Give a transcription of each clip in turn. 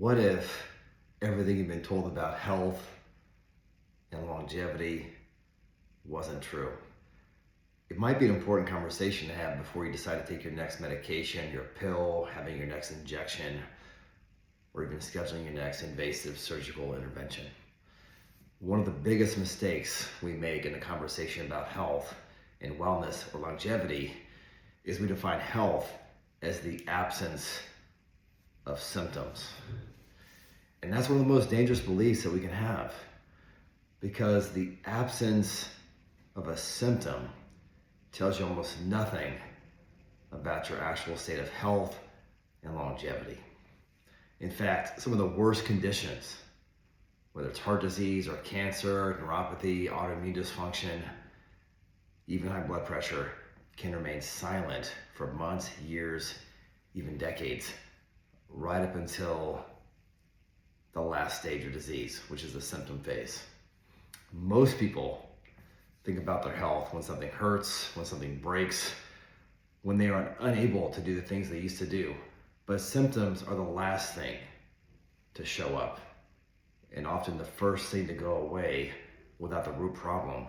What if everything you've been told about health and longevity wasn't true? It might be an important conversation to have before you decide to take your next medication, your pill, having your next injection, or even scheduling your next invasive surgical intervention. One of the biggest mistakes we make in a conversation about health and wellness or longevity is we define health as the absence of symptoms. And that's one of the most dangerous beliefs that we can have, because the absence of a symptom tells you almost nothing about your actual state of health and longevity. In fact, some of the worst conditions, whether it's heart disease or cancer, neuropathy, autoimmune dysfunction, even high blood pressure, can remain silent for months, years, even decades, right up until the last stage of disease, which is the symptom phase. Most people think about their health when something hurts, when something breaks, when they are unable to do the things they used to do. But symptoms are the last thing to show up, and often the first thing to go away without the root problem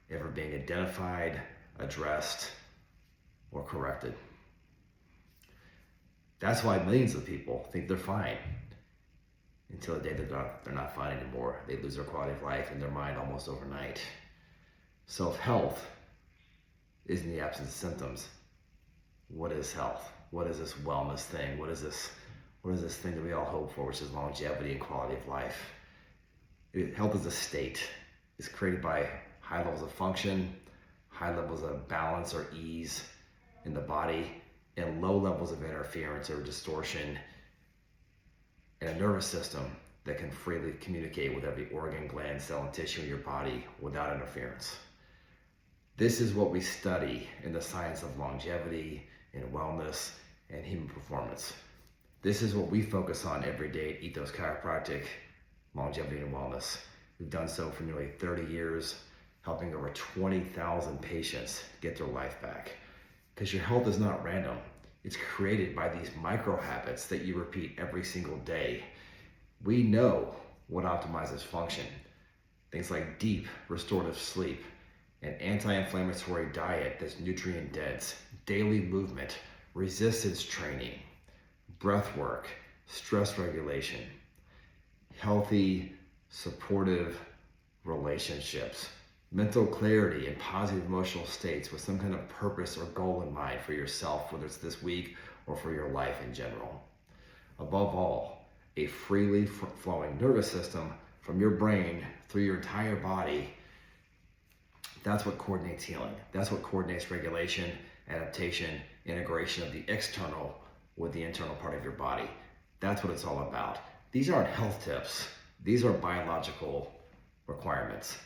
ever being identified, addressed, or corrected. That's why millions of people think they're fine until the day they're not fine anymore. They lose their quality of life and their mind almost overnight. So if health is in the absence of symptoms, what is health? What is this wellness thing? What is this thing that we all hope for, which is longevity and quality of life? Health is a state. It's created by high levels of function, high levels of balance or ease in the body, and low levels of interference or distortion in a nervous system that can freely communicate with every organ, gland, cell, and tissue in your body without interference. This is what we study in the science of longevity and wellness and human performance. This is what we focus on every day at Ethos Chiropractic, longevity and wellness. We've done so for nearly 30 years, helping over 20,000 patients get their life back. Because your health is not random. It's created by these micro habits that you repeat every single day. We know what optimizes function. Things like deep restorative sleep, an anti-inflammatory diet that's nutrient dense, daily movement, resistance training, breath work, stress regulation, healthy, supportive relationships, mental clarity and positive emotional states with some kind of purpose or goal in mind for yourself, whether it's this week or for your life in general. Above all, a freely flowing nervous system from your brain through your entire body. That's what coordinates healing. That's what coordinates regulation, adaptation, integration of the external with the internal part of your body. That's what it's all about. These aren't health tips. These are biological requirements.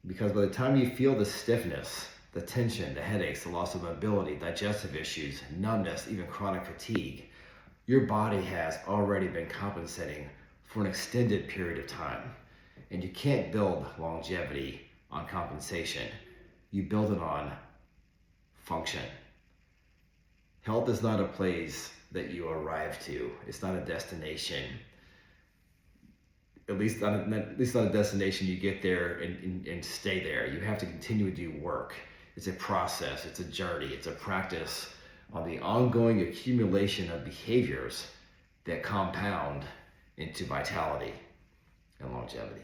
Because by the time you feel the stiffness, the tension, the headaches, the loss of mobility, digestive issues, numbness, even chronic fatigue, your body has already been compensating for an extended period of time. And you can't build longevity on compensation. You build it on function. Health is not a place that you arrive to. It's not a destination. At least not a destination you get there and stay there. You have to continue to do work. It's a process, it's a journey, it's a practice on the ongoing accumulation of behaviors that compound into vitality and longevity.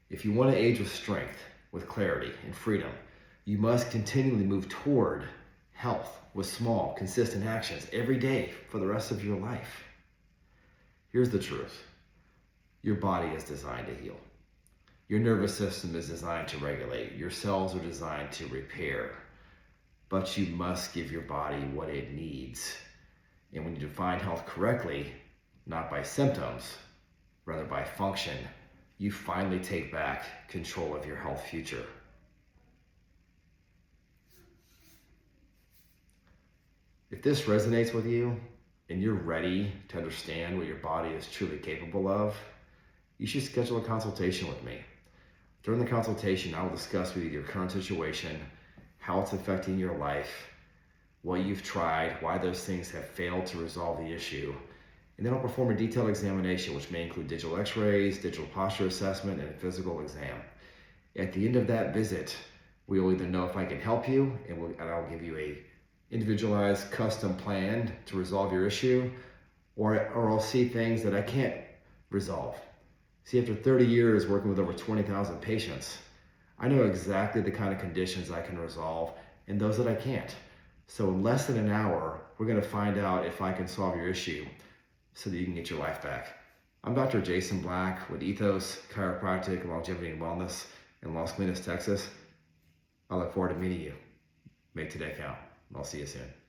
If you want to age with strength, with clarity and freedom, you must continually move toward health with small, consistent actions every day for the rest of your life. Here's the truth. Your body is designed to heal. Your nervous system is designed to regulate. Your cells are designed to repair. But you must give your body what it needs. And when you define health correctly, not by symptoms, rather by function, you finally take back control of your health future. If this resonates with you and you're ready to understand what your body is truly capable of, you should schedule a consultation with me. During the consultation, I will discuss with you your current situation, how it's affecting your life, what you've tried, why those things have failed to resolve the issue, And then I'll perform a detailed examination, which may include digital x-rays, digital posture assessment, and a physical exam. At the end of that visit, we will either know if I can help you, and I'll give you a individualized custom plan to resolve your issue, or I'll see things that I can't resolve. See, after 30 years working with over 20,000 patients, I know exactly the kind of conditions I can resolve and those that I can't. So in less than an hour, we're gonna find out if I can solve your issue so that you can get your life back. I'm Dr. Jason Black with Ethos Chiropractic, Longevity and Wellness in Los Colinas, Texas. I look forward to meeting you. Make today count. I'll see you soon.